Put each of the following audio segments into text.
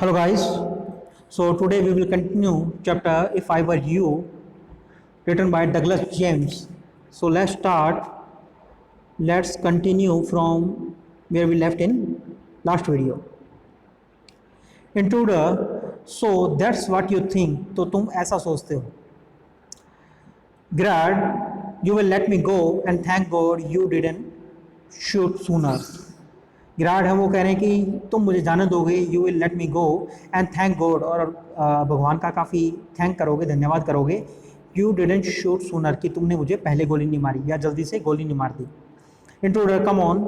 Hello guys. So today we will continue chapter If I Were You, written by Douglas James. So let's start. Let's continue from where we left in last video. Intruder. So that's what you think. तो तुम ऐसा सोचते हो. Grad, you will let me go and thank God you didn't shoot sooner. गिराड है वो कह रहे हैं कि तुम मुझे जाने दोगे, you will let me go and thank God, और भगवान का काफ़ी थैंक करोगे, धन्यवाद करोगे, यू डिडंट शूट सूनर, कि तुमने मुझे पहले गोली नहीं मारी या जल्दी से गोली नहीं मार दी. Intruder, come on,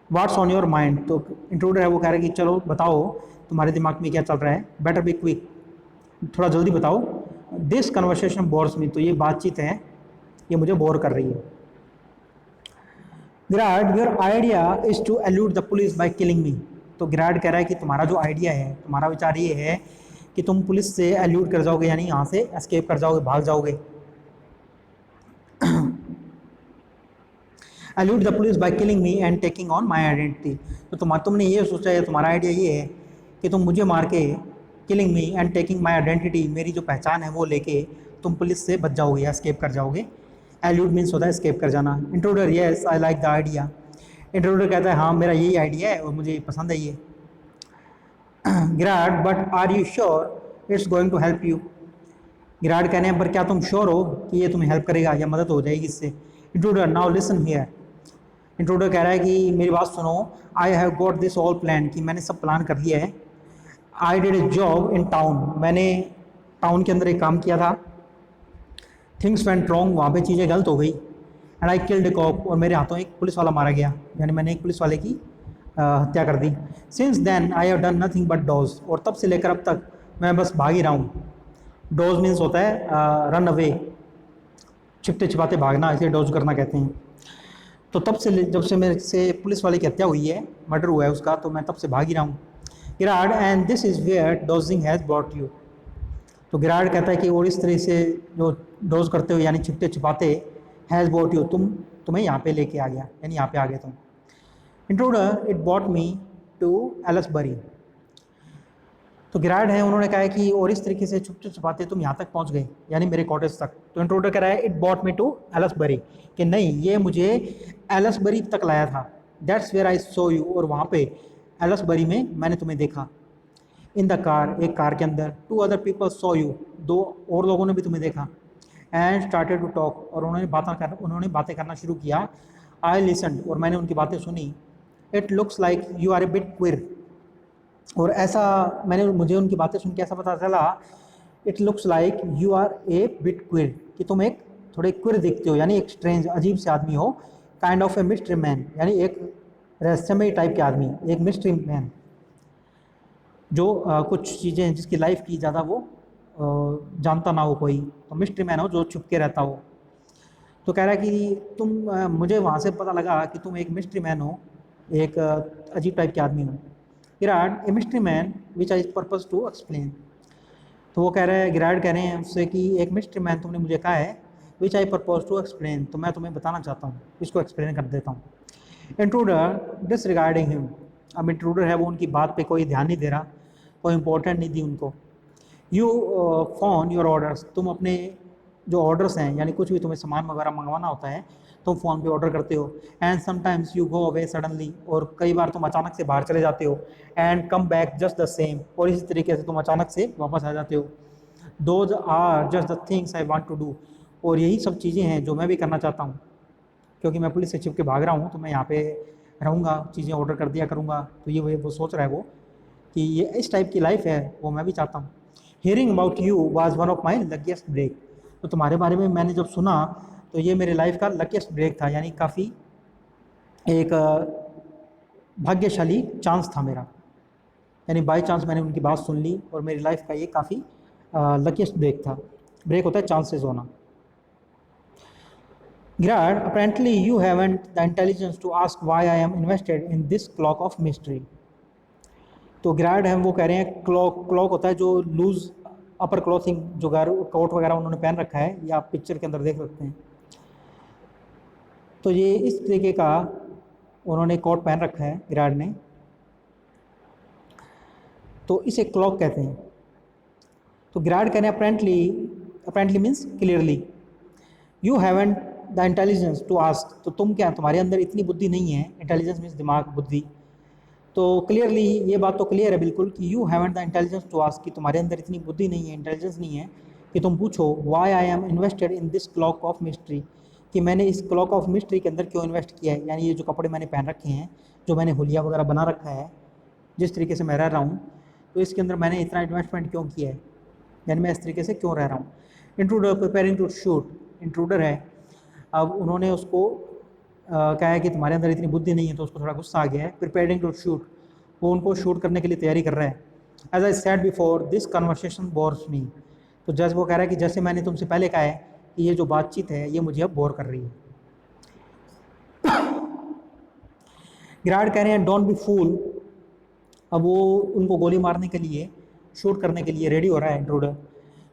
what's on your mind. तो इंट्रूडर है वो कह रहे हैं कि चलो बताओ तुम्हारे दिमाग में क्या चल रहा है, बेटर बी क्विक, थोड़ा जल्दी बताओ. दिस कन्वर्सेशन बोर्स मी, तो ये बातचीत है ये मुझे बोर कर रही है. Girard, your idea is to elude the police by killing me. तो गिराड कह रहा है कि तुम्हारा जो आइडिया है, तुम्हारा विचार ये है कि तुम पुलिस से एल्यूड कर जाओगे, यानी यहाँ से एस्केप कर जाओगे, भाग जाओगे. Allude the police by killing me and taking on my identity. तो तुमने ये सोचा है, तुम्हारा आइडिया ये है कि तुम मुझे मार के, killing me and taking my identity, मेरी जो पहचान है वो लेके तुम पुलिस से बच जाओगे या एस्केप कर जाओगे. एल्यूड मीन्स होता है एस्केप कर जाना. Intruder, yes I like the idea. Intruder कहता है हाँ मेरा यही आइडिया है और मुझे पसंद है ये. Girard, but are you sure it's going to help you. Girard कहने पर क्या तुम श्योर हो कि ये तुम्हें हेल्प करेगा या मदद हो जाएगी इससे. Intruder, now listen here. Intruder कह रहा है कि मेरी बात सुनो. आई have got this all plan, कि मैंने सब प्लान कर लिया है. I did a job in town, मैंने टाउन के अंदर एक काम किया था. थिंग्स वेंट रॉन्ग, वहाँ पे चीज़ें गलत हो गई. And I killed a cop, और मेरे हाथों एक पुलिस वाला मारा गया, यानी मैंने एक पुलिस वाले की हत्या कर दी. Since then I have done nothing but dodge, और तब से लेकर अब तक मैं बस भाग ही रहा हूँ. डॉज मीन्स होता है रन अवे, छिपते छिपाते भागना, इसे डॉज करना कहते हैं. तो तब से जब से मेरे से पुलिस वाले की हत्या हुई है, मर्डर हुआ है उसका, तो मैं तब से भाग ही रहा हूँ. Girard, and this is where dodging has brought you. तो गिराड कहता है कि और इस तरह से जो डोज करते हो यानी छिपते छिपाते, हैज़ बॉट यू, तुम्हें यहाँ पे लेके आ गया, यानी यहाँ पे आ गए तुम. Intruder, it brought me to Aylesbury. तो गिराड है उन्होंने कहा है कि और इस तरीके से छुपते छिपाते तुम यहाँ तक पहुँच गए, यानी मेरे कॉटेज तक. तो इंट्रूडर कह रहा है it brought me to Aylesbury, कि नहीं ये मुझे एलिसबरी तक लाया था. That's where I saw you, और वहाँ पे एलिसबरी में मैंने तुम्हें देखा. इन द कार, एक कार के अंदर. Two other people saw you, दो और लोगों ने भी तुम्हें देखा. एंड स्टार्टेड टू टॉक, और उन्होंने बातें करना शुरू किया. आई लिसन्ड, और मैंने उनकी बातें सुनी. It looks like you are a bit queer, और ऐसा मुझे उनकी बातें सुन के ऐसा पता चला, it looks like you are a bit queer, कि तुम एक थोड़े क्विर दिखते हो, यानी एक स्ट्रेंज, अजीब से आदमी हो. Kind of A mystery man, यानी एक रहस्यमय टाइप के आदमी, एक मिस्ट्री मैन, जो कुछ चीज़ें हैं जिसकी लाइफ की ज़्यादा वो जानता ना हो कोई, तो मिस्ट्री मैन हो जो छुप के रहता हो. तो कह रहा है कि तुम मुझे वहाँ से पता लगा कि तुम एक मिस्ट्री मैन हो, एक अजीब टाइप के आदमी हो. Girard, a mystery man which I purpose to explain. तो वो कह रहे हैं, गिराड कह रहे हैं उससे कि एक मिस्ट्री मैन तुमने मुझे कहा है, विच आई पर्पज टू एक्सप्लेन, तो मैं तुम्हें बताना चाहता हूँ, इसको एक्सप्लेन कर देता हूँ. Intruder, disregarding him. अब इंट्रूडर है वो उनकी बात पे कोई ध्यान नहीं दे रहा, कोई इंपॉर्टेंट नहीं दी उनको. यू फोन योर ऑर्डर्स, तुम अपने जो ऑर्डर्स हैं, यानी कुछ भी तुम्हें सामान वगैरह मंगवाना होता है, तुम फ़ोन पे ऑर्डर करते हो. And sometimes you go away suddenly, और कई बार तुम अचानक से बाहर चले जाते हो. And come back just the same, और इसी तरीके से तुम अचानक से वापस आ जाते हो. Those are just the things I want to do, और यही सब चीज़ें हैं जो मैं भी करना चाहता हूँ, क्योंकि मैं पुलिस से छिप के भाग रहा हूँ, तो मैं यहाँ पे रहूँगा, चीज़ें ऑर्डर कर दिया करूँगा. तो ये वो सोच रहा है वो कि ये इस टाइप की लाइफ है, वो मैं भी चाहता हूँ. Hearing about you was one of my luckiest break. तो तुम्हारे बारे में मैंने जब सुना तो ये मेरे लाइफ का लकीस्ट ब्रेक था, यानी काफ़ी एक भाग्यशाली चांस था मेरा, यानी बाय चांस मैंने उनकी बात सुन ली, और मेरी लाइफ का ये काफ़ी लकीस्ट ब्रेक था. ब्रेक होता है चांसेस होना. Grad, apparently you haven't the intelligence to ask why I am invested in this cloak of mystery. तो ग्रैड है वो कह रहे हैं, क्लॉक होता है जो लूज अपर क्लॉथिंग, जो कोट वगैरह उन्होंने पहन रखा है, ये आप पिक्चर के अंदर देख सकते हैं. तो ये इस तरीके का उन्होंने कोट पहन रखा है ग्रैड ने. तो इसे क्लॉक कहते हैं। तो गिराड कह रहे हैं apparently means clearly, you haven't the intelligence to ask, तो तुम क्या, तुम्हारे अंदर इतनी बुद्धि नहीं है, इंटेलिजेंस मीन्स दिमाग, बुद्धि। तो क्लियरली ये बात तो क्लियर है बिल्कुल कि you haven't the intelligence to ask, कि तुम्हारे अंदर इतनी बुद्धि नहीं है, इंटेलिजेंस नहीं है कि तुम पूछो why I am invested in this cloak of mystery, कि मैंने इस क्लॉक ऑफ मिस्ट्री के अंदर क्यों इन्वेस्ट किया है, यानी ये जो कपड़े मैंने पहन रखे हैं, जो मैंने हुलिया वगैरह बना रखा है, जिस तरीके से मैं रह रहा हूँ, तो इसके अंदर मैंने इतना इन्वेस्टमेंट क्यों किया है, यानी मैं इस तरीके से क्यों रह रहा हूँ। Intruder preparing to shoot, intruder है, अब उन्होंने उसको कहा है कि तुम्हारे अंदर इतनी बुद्धि नहीं है, तो उसको थोड़ा गुस्सा आ गया है। प्रिपेयरिंग टू शूट, वो उनको शूट करने के लिए तैयारी कर रहा है। As I said before this conversation bores me, तो जैसे वो कह रहा है कि जैसे मैंने तुमसे पहले कहा है कि ये जो बातचीत है ये मुझे अब बोर कर रही है। गिराड कह रहे हैं डोंट बी फूल, अब वो उनको गोली मारने के लिए, शूट करने के लिए रेडी हो रहा है इंट्रूडर।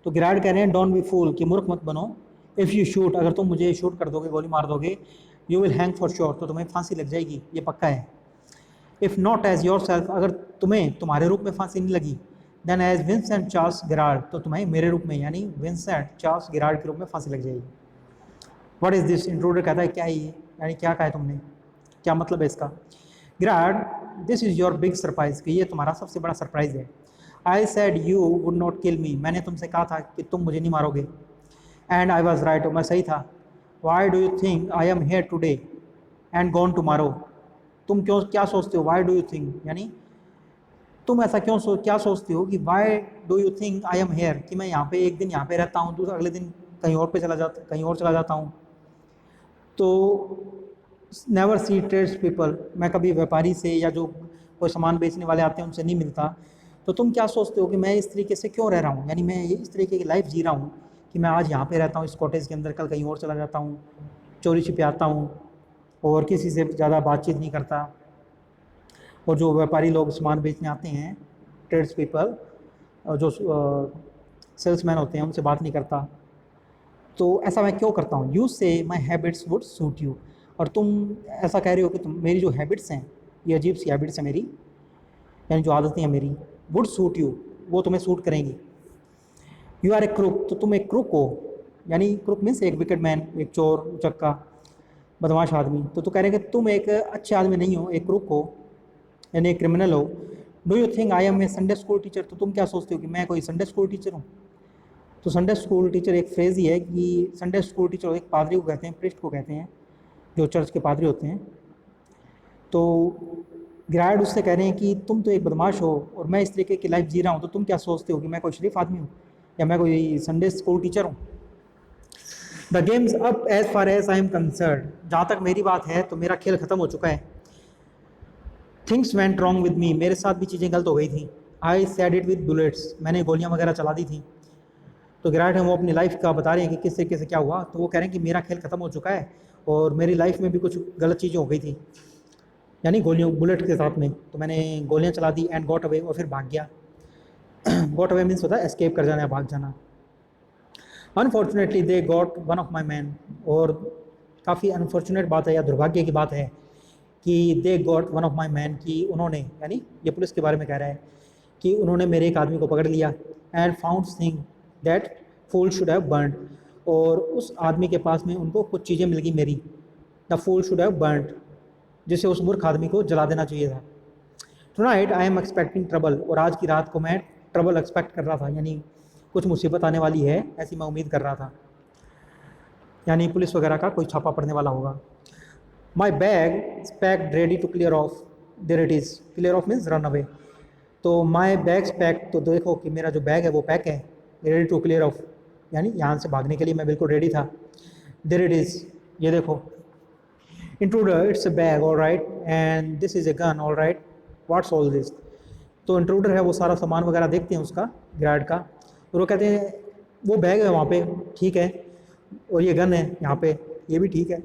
तो गिराड कह रहे हैं डोंट बी फूल, कि मूर्ख मत बनो, इफ़ यू शूट, अगर तुम मुझे शूट कर दोगे, गोली मार दोगे, you will hang for sure, तो तुम्हें फांसी लग जाएगी, ये पक्का है। If not as yourself, अगर तुम्हें तुम्हारे रूप में फांसी नहीं लगी, then as Vincent Charles Girard, तो तुम्हें मेरे रूप में यानी विंसेंट चार्ल्स गिराड के रूप में फांसी लग जाएगी। व्हाट इज़ दिस, इंट्रूडर कहता है क्या है ये, यानी क्या कहा है तुमने, क्या मतलब है इसका। Girard this is your big surprise, कि ये तुम्हारा सबसे बड़ा सरप्राइज है। I said you would not kill me, मैंने तुमसे कहा था कि तुम मुझे नहीं मारोगे, एंड आई वॉज राइट, और मैं सही था। Why do you think I am here today and gone tomorrow, तुम क्यों, क्या सोचते हो, वाई डू यू थिंक, यानी तुम ऐसा क्यों क्या सोचते हो कि why do you think I am here, कि मैं यहाँ पे एक दिन यहाँ पे रहता हूँ, दूसरा अगले दिन कहीं और पे कहीं और चला जाता हूँ। तो नेवर सी ट्रेड्स पीपल, मैं कभी व्यापारी से या जो कोई सामान बेचने वाले आते हैं उनसे नहीं मिलता। तो तुम क्या सोचते हो कि मैं इस तरीके से क्यों रह रहा हूँ, यानी मैं इस तरीके की लाइफ जी रहा हूँ कि मैं आज यहाँ पे रहता हूँ इस कॉटेज के अंदर, कल कहीं और चला जाता हूँ, चोरी छिपे आता हूँ और किसी से ज़्यादा बातचीत नहीं करता, और जो व्यापारी लोग सामान बेचने आते हैं, ट्रेड्स पीपल, जो सेल्समैन होते हैं, उनसे बात नहीं करता। तो ऐसा मैं क्यों करता हूँ। यू से माई हैबिट्स वुड सूट यू, और तुम ऐसा कह रहे हो कि तुम, मेरी जो हैबिट्स हैं, ये अजीब सी हैबिट्स हैं मेरी, यानी जो आदतें हैं मेरी, वुड सूट यू, वो तुम्हें सूट करेंगी। यू आर ए क्रुक, तो तुम एक क्रुक हो, यानी क्रुक मीन्स एक विकेट मैन, एक चोर, उचक्का, बदमाश आदमी। तो कह रहे हैं कि तुम एक अच्छे आदमी नहीं हो, एक क्रुक हो, यानी एक क्रिमिनल हो। Do you think I am a Sunday school teacher, तो तुम क्या सोचते हो कि मैं कोई संडे स्कूल टीचर हूँ। तो संडे स्कूल टीचर एक फ्रेज़ ही है कि संडे स्कूल टीचर एक पादरी को कहते हैं, प्रिस्ट को कहते हैं, जो चर्च के पादरी होते हैं। तो गिराड उससे कह रहे हैं कि तुम तो एक बदमाश हो और मैं इस तरीके की लाइफ जी रहा हूँ, तो तुम क्या सोचते हो कि मैं कोई शरीफ आदमी हूँ या मैं कोई संडे स्कूल टीचर हूँ। The game's up as far as I am concerned, जहाँ तक मेरी बात है तो मेरा खेल ख़त्म हो चुका है। Things went wrong with me, मेरे साथ भी चीज़ें गलत हो गई थी। I said it with bullets, मैंने गोलियाँ वगैरह चला दी थी। तो गिराड हैं वो अपनी लाइफ का बता रहे हैं कि किस तरीके से क्या हुआ। तो वो कह रहे हैं कि मेरा खेल ख़त्म हो चुका है और मेरी लाइफ में भी कुछ गलत चीज़ें हो गई थी, यानी गोलियों, बुलेट के साथ में। तो मैंने गोलियाँ चला दी एंड गॉट अवे, और फिर भाग गया। गॉट अवे मीन्स होता है एस्केप कर जाना या भाग जाना। Unfortunately they got one of my man, और काफ़ी अनफॉर्चुनेट बात है या दुर्भाग्य की बात है कि they got one of my man, कि उन्होंने, यानी ये पुलिस के बारे में कह रहा है कि उन्होंने मेरे एक आदमी को पकड़ लिया। And found thing that fool should have burned, और उस आदमी के पास में उनको कुछ चीज़ें मिल गई मेरी। The fool should have burned, जिसे उस मूर्ख आदमी को जला देना चाहिए था। Tonight I am expecting trouble, और आज की रात को मैं ट्रबल एक्सपेक्ट कर रहा था, यानी कुछ मुसीबत आने वाली है ऐसी मैं उम्मीद कर रहा था, यानी पुलिस वगैरह का कोई छापा पड़ने वाला होगा। My bag packed ready to clear off, there it is, clear off means run away. तो माई बैग्स पैक, तो देखो कि मेरा जो बैग है वो पैक है, रेडी टू क्लियर ऑफ, यानी यहाँ से भागने के लिए मैं बिल्कुल रेडी था। देयर इट इज़, ये देखो। Intruder it's a bag all right and this is a gun all right, what's all this. तो इंट्रूडर है वो सारा सामान वगैरह देखते हैं उसका, गिराड का, और वो कहते हैं वो बैग है वहाँ पे, ठीक है, और ये गन है यहाँ पे, ये भी ठीक है,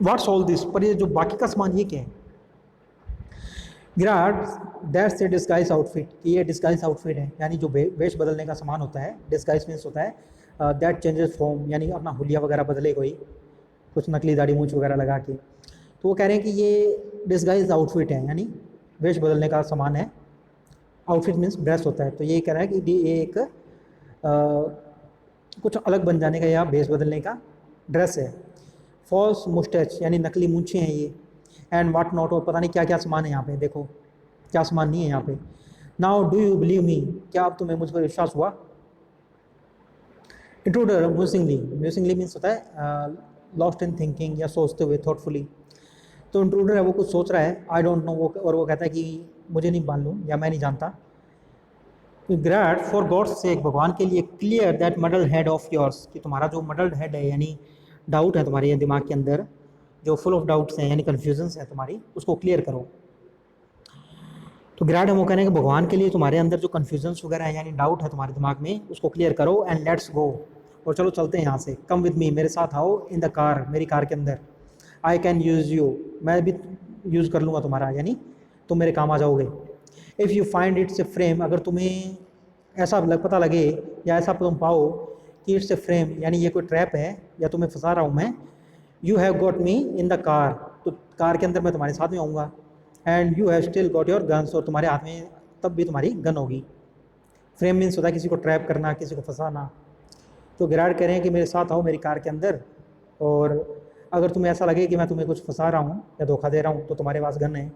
व्हाट्स ऑल दिस, पर ये जो बाकी का सामान ये क्या है। गिराड दैट्स ए डिस्गाइज आउटफिट, ये डिस्गाइज आउटफिट है, यानी जो वेश बदलने का सामान होता है। डिस्गाइज मीन्स होता है दैट चेंजेस फॉर्म, यानी अपना हुलिया वगैरह बदले कोई, कुछ नकली दाढ़ी मूंछ वगैरह लगा के। तो वो कह रहे हैं कि ये डिस्गाइज आउटफिट है, यानी वेश बदलने का सामान है आउटफिट मीन्स ड्रेस होता है, तो ये कह रहा है कि ये एक कुछ अलग बन जाने का या भेष बदलने का ड्रेस है। फॉल्स मुस्टैच यानी नकली मूंछें हैं ये, एंड वाट नॉट, और पता नहीं क्या क्या सामान है यहाँ पे, देखो क्या सामान नहीं है यहाँ पे। Now do you believe me, क्या अब तुम्हें मुझ पर विश्वास हुआ। इंट्रूडर म्यूसिंगली मीन्स होता है लॉस्ट इन थिंकिंग या सोचते हुए, थॉटफुली। तो इंट्रूडर है वो कुछ सोच रहा है, आई डोंट नो, वो और वो कहता है कि मुझे नहीं मालूम या मैं नहीं जानता। ग्रैड फॉर गॉड्स सेक, भगवान के लिए clear that muddled head of yours, कि तुम्हारा जो मडल्ड हेड है यानी डाउट है तुम्हारे दिमाग के अंदर, जो फुल ऑफ डाउट्स हैं यानी कन्फ्यूजन्स है तुम्हारी, उसको क्लियर करो। तो ग्रैड हम वो कह रहे हैं कि भगवान के लिए तुम्हारे अंदर जो कन्फ्यूजन्स वगैरह है यानी डाउट है तुम्हारे दिमाग में, उसको क्लियर करो, एंड लेट्स गो, और चलो चलते हैं यहाँ से। कम विद मी, मेरे साथ आओ, इन द कार, मेरी कार के अंदर। आई कैन यूज़ यू, मैं भी यूज़ कर लूँगा तुम्हारा, यानी तुम मेरे काम आ जाओगे। If you find it's a frame, अगर तुम्हें ऐसा पता लगे या ऐसा तुम पाओ कि इट्स ए फ्रेम यानी ये कोई ट्रैप है या तुम्हें फंसा रहा हूँ मैं, you have got me in the car, तो कार के अंदर मैं तुम्हारे साथ में आऊँगा, and you have still got your guns, और तुम्हारे हाथ में तब भी तुम्हारी गन होगी। फ्रेम मीन्स होता है किसी को ट्रैप करना, किसी को फंसाना। तो गिराड कह रहे हैं कि मेरे साथ आओ मेरी कार के अंदर, और अगर तुम्हें ऐसा लगे कि मैं तुम्हें कुछ फंसा रहा हूँ या धोखा दे रहा हूँ तो तुम्हारे पास गन है।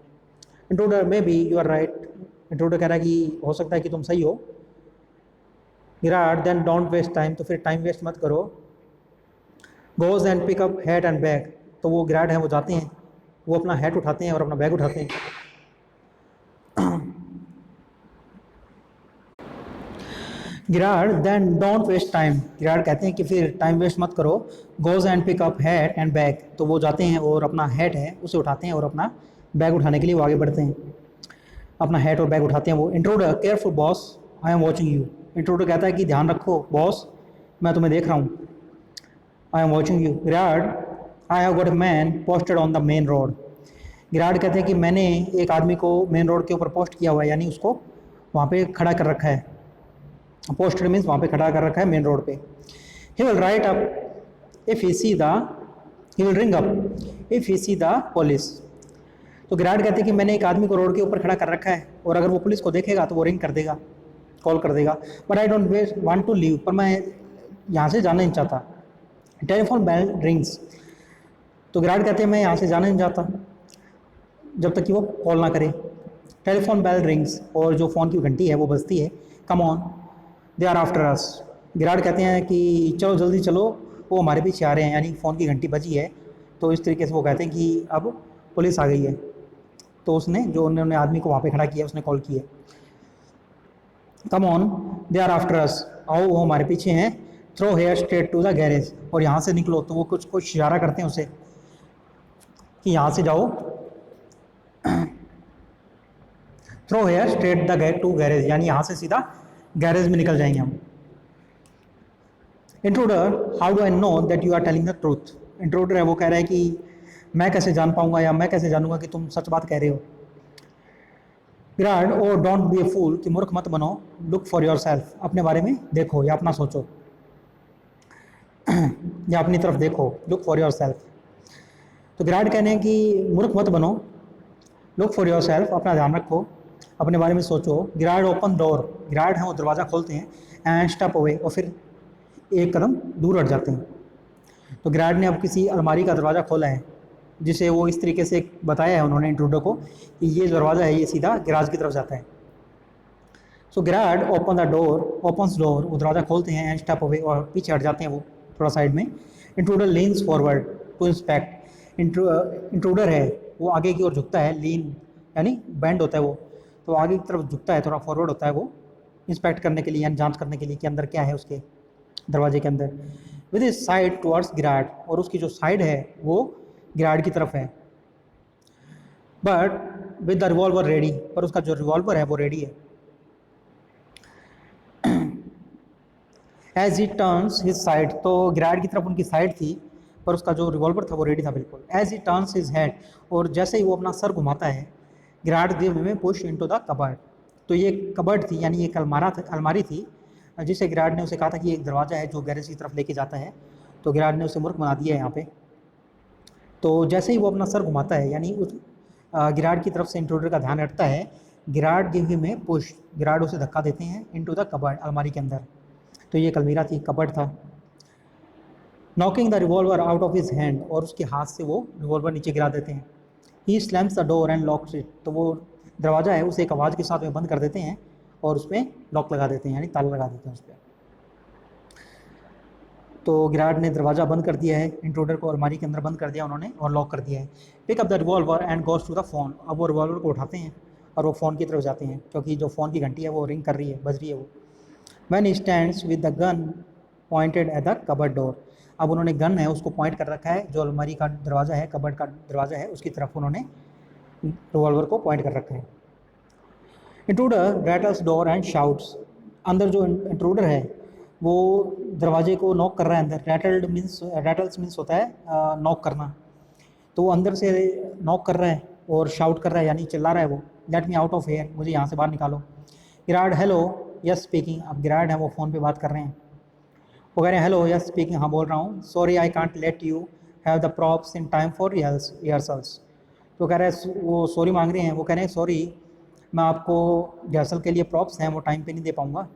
Intruder maybe you are right, intruder कह रहा है कि हो सकता है कि तुम सही हो। Girard then don't waste time, तो फिर टाइम वेस्ट मत करो। Goes and pick up hat and bag, तो वो गिराड हैं वो जाते हैं, वो अपना हैट उठाते हैं और अपना बैग उठाते हैं। Girard then don't waste time, Girard कहते हैं कि फिर टाइम वेस्ट मत करो। Goes and pick up hat and bag, तो वो जाते हैं और अपना हैट है उसे उठाते हैं और अपना बैग उठाने के लिए वो आगे बढ़ते हैं, अपना हैट और बैग उठाते हैं वो। Intruder careful boss, I am watching you, intruder कहता है कि ध्यान रखो बॉस, मैं तुम्हें देख रहा हूँ। I am watching you. Girard I have got a man posted on the main road, Girard कहते हैं कि मैंने एक आदमी को मेन रोड के ऊपर पोस्ट किया हुआ है, यानी उसको वहाँ पे खड़ा कर रखा है। पोस्टेड मीन्स वहाँ पे खड़ा कर रखा है मेन रोड पे। He will write up if he see the, he will ring up if he see the police, तो गिराड कहते हैं कि मैंने एक आदमी को रोड के ऊपर खड़ा कर रखा है और अगर वो पुलिस को देखेगा तो वो रिंग कर देगा, कॉल कर देगा। But I don't want to leave, पर मैं यहाँ से जाना नहीं चाहता। टेलीफोन बेल रिंग्स, तो गिराड कहते हैं मैं यहाँ से जाना नहीं चाहता जब तक कि वो कॉल ना करे। टेलीफोन बेल रिंग्स, और जो फ़ोन की घंटी है वो बजती है। Come on they are after us, Girard कहते हैं कि चलो जल्दी चलो, वो हमारे पीछे आ रहे हैं, यानी फ़ोन की घंटी बजी है। तो इस तरीके से वो कहते हैं कि अब पुलिस आ गई है। तो उसने जो उन्होंने आदमी को वहाँ पे खड़ा किया उसने कॉल किया। Come on they are after us, आओ वो हमारे पीछे हैं। Through here straight to the garage, और यहाँ से निकलो, तो वो कुछ इशारा करते हैं उसे कि यहाँ से जाओ। Through here straight the to garage, यानी यहाँ से सीधा गैरेज में निकल जाएंगे हम। Intruder how do I know that you are telling the truth, intruder है वो कह रहा है कि मैं कैसे जान पाऊंगा या मैं कैसे जानूंगा कि तुम सच बात कह रहे हो। गिराड ओ डोंट बी ए फूल, कि मूर्ख मत बनो। लुक फॉर योर सेल्फ, अपने बारे में देखो या अपना सोचो या अपनी तरफ देखो। लुक फॉर योर सेल्फ, तो गिराड कहने हैं कि मूर्ख मत बनो, लुक फॉर योर सेल्फ, अपना ध्यान रखो, अपने बारे में सोचो। गिराड ओपन डोर, गिराड हैं वो दरवाज़ा खोलते हैं। एंड स्टेप अवे, और फिर एक कदम दूर हट जाते हैं। तो गिराड ने अब किसी अलमारी का दरवाज़ा खोला है, जिसे वो इस तरीके से बताया है उन्होंने इंट्रूडर को कि ये दरवाज़ा है ये सीधा गैराज की तरफ जाता है। So Girard open the door, opens door, वो दरवाज़ा खोलते हैं। एंड स्टेप अवे, और पीछे हट जाते हैं वो थोड़ा साइड में। Intruder leans forward to inspect, intruder है वो आगे की ओर झुकता है। लीन यानी बैंड होता है वो, तो आगे की तरफ झुकता है, थोड़ा फॉरवर्ड होता है वो इंस्पेक्ट करने के लिए यानी जांच करने के लिए कि अंदर क्या है उसके दरवाजे के अंदर। विद इज साइड टुवर्ड्स गिराड, और उसकी जो साइड है वो गिराड की तरफ है। But with the revolver ready, पर उसका जो रिवॉल्वर है वो रेडी है। As he turns his side, तो गिराड की तरफ उनकी साइड थी पर उसका जो रिवॉल्वर था वो रेडी था बिल्कुल। As he turns his head, और जैसे ही वो अपना सर घुमाता है, Girard give me push into the cupboard, तो ये कबर्ड थी यानी एक अलमारी थी जिसे गिराड ने उसे कहा था कि एक दरवाज़ा है जो गैरेज की तरफ लेके जाता है। तो गिराड ने उसे मूर्ख बना दिया है यहाँ पे। तो जैसे ही वो अपना सर घुमाता है, यानी उस गिराड की तरफ से इंट्रूडर का ध्यान हटता है, Girard give him a push, गिराड उसे धक्का देते हैं इनटू द कबर्ड, अलमारी के अंदर। तो ये एक अलमीरा थी, कबर्ड था। Knocking the revolver out of his hand, और उसके हाथ से वो रिवॉल्वर नीचे गिरा देते हैं। He slams the door and locks it, तो वो दरवाज़ा है उसे एक आवाज़ के साथ में बंद कर देते हैं और उस पर लॉक लगा देते हैं, यानी ताला लगा देते हैं उस पर। तो गिराड ने दरवाज़ा बंद कर दिया है, इंट्रूडर को अलमारी के अंदर बंद कर दिया उन्होंने और लॉक कर दिया है। Pick up the revolver and goes to the phone, अब वो रिवॉल्वर को उठाते हैं और वो फ़ोन की तरफ जाते हैं, क्योंकि जो फ़ोन की घंटी है वो रिंग कर रही है, बज रही है वो। When he stands with the gun pointed at the cupboard door, अब उन्होंने गन है उसको पॉइंट कर रखा है, जो अलमारी का दरवाज़ा है, कबर्ड का दरवाज़ा है, उसकी तरफ उन्होंने रिवॉल्वर को पॉइंट कर रखा है। Intruder rattles door and shouts, अंदर जो इंट्रूडर है वो दरवाजे को नॉक कर रहा है अंदर। रैटल्स मीन्स होता है नॉक करना, तो वो अंदर से नॉक कर रहा है और शाउट कर रहा है, यानी चिल्ला रहा है वो, let me out of here, मुझे यहाँ से बाहर निकालो। गिराड हेलो यस स्पीकिंग, अब गिराड है वो फ़ोन पे बात कर रहे हैं, वो कह रहे हैं हेलो यस स्पीकिंग, हाँ बोल रहा हूँ। Sorry I can't let you have the props in time for rehearsals, तो कह रहे हैं वो सॉरी मांग रहे हैं, वो कह रहे हैं सॉरी मैं आपको रिहर्सल के लिए प्रॉप्स हैं वो टाइम पे नहीं दे पाऊँगा।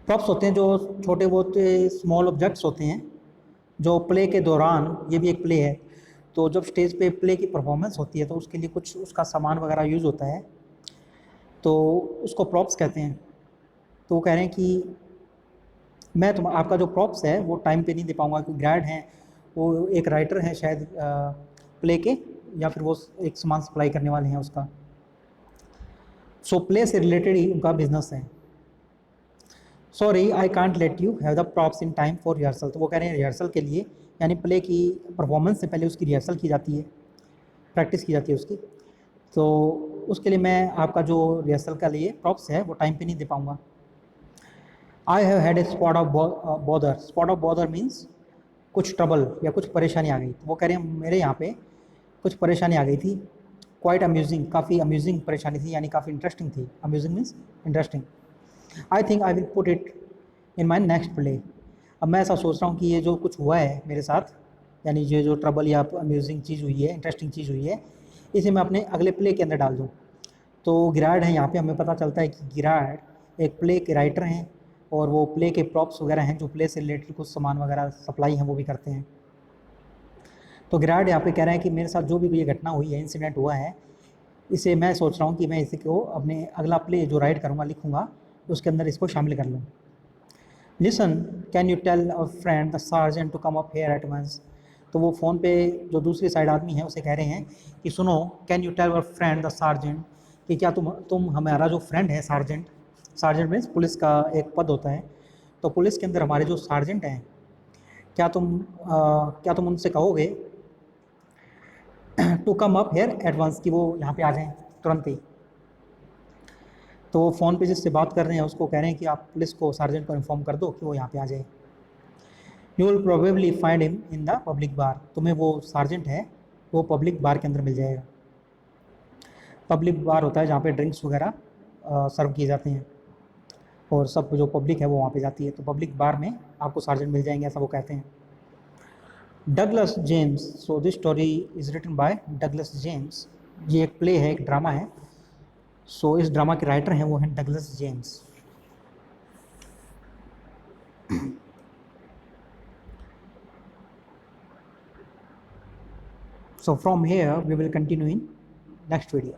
प्रॉप्स होते हैं जो छोटे बहुत स्मॉल ऑब्जेक्ट्स होते हैं जो प्ले के दौरान, ये भी एक प्ले है, तो जब स्टेज पे प्ले की परफॉर्मेंस होती है तो उसके लिए कुछ उसका सामान वगैरह यूज़ होता है, तो उसको प्रॉप्स कहते हैं। तो वो कह रहे हैं कि मैं आपका जो प्रॉप्स है वो टाइम पे नहीं दे पाऊँगा, क्योंकि ग्रैड हैं वो एक राइटर हैं शायद प्ले के, या फिर वो एक सामान सप्लाई करने वाले हैं उसका। सो प्ले से रिलेटेड ही उनका बिजनेस है। Sorry I can't let you have the props in time for rehearsal, तो वो कह रहे हैं रिहर्सल के लिए, यानी प्ले की परफॉर्मेंस से पहले उसकी रिहर्सल की जाती है, प्रैक्टिस की जाती है उसकी, तो उसके लिए मैं आपका जो रिहर्सल का लिए प्रॉप्स है वो टाइम पे नहीं दे पाऊँगा। I have had a spot of bother, spot of bother means कुछ ट्रबल या कुछ परेशानी आ गई, तो वो कह रहे हैं मेरे यहाँ पे कुछ परेशानी आ गई थी। क्वाइट अम्यूजिंग, काफ़ी अम्यूजिंग परेशानी थी, यानी काफ़ी इंटरेस्टिंग थी, amusing means interesting. I think I will put it in my next play, अब मैं ऐसा सोच रहा हूँ कि ये जो कुछ हुआ है मेरे साथ, यानी ये जो ट्रबल या अम्यूजिंग चीज़ हुई है, इंटरेस्टिंग चीज़ हुई है, इसे मैं अपने अगले प्ले के अंदर डाल दूँ। तो गिराड है यहाँ पे, हमें पता चलता है कि गिराड एक प्ले के राइटर हैं और वो प्ले के प्रॉप्स वगैरह हैं, जो प्ले से रिलेटेड कुछ सामान वगैरह सप्लाई हैं वो भी करते हैं। तो गिराड यहाँ पे कह रहे हैं कि मेरे साथ जो भी ये घटना हुई है, इंसिडेंट हुआ है, इसे मैं सोच रहा हूँ कि मैं इसे को अपने अगला प्ले जो राइट करूँगा, लिखूँगा, उसके अंदर इसको शामिल कर लूँ। Listen can you tell a friend the sergeant to come up here at once, तो वो फ़ोन पे जो दूसरी साइड आदमी है उसे कह रहे हैं कि सुनो, can you tell our friend the sergeant, कि क्या तुम हमारा जो फ्रेंड है सार्जेंट, सार्जेंट मीन्स पुलिस का एक पद होता है, तो पुलिस के अंदर हमारे जो सार्जेंट हैं, क्या तुम उनसे कहोगे to come up here advance, कि वो यहाँ पे आ जाएं तुरंत ही। तो वो फ़ोन पे जिससे बात कर रहे हैं उसको कह रहे हैं कि आप पुलिस को, सार्जेंट को इन्फॉर्म कर दो कि वो यहाँ पे आ जाए। You will probably find him in the public bar, तुम्हें वो सार्जेंट है वो पब्लिक बार के अंदर मिल जाएगा। पब्लिक बार होता है जहाँ पे ड्रिंक्स वगैरह सर्व किए जाते हैं और सब जो पब्लिक है वो वहाँ पे जाती है, तो पब्लिक बार में आपको सार्जेंट मिल जाएंगे, ऐसा वो कहते हैं। Douglas James, so this story is written by Douglas James, ये एक प्ले है, एक ड्रामा है, सो इस ड्रामा के राइटर हैं वो हैं Douglas James. So from here we will continue in next video.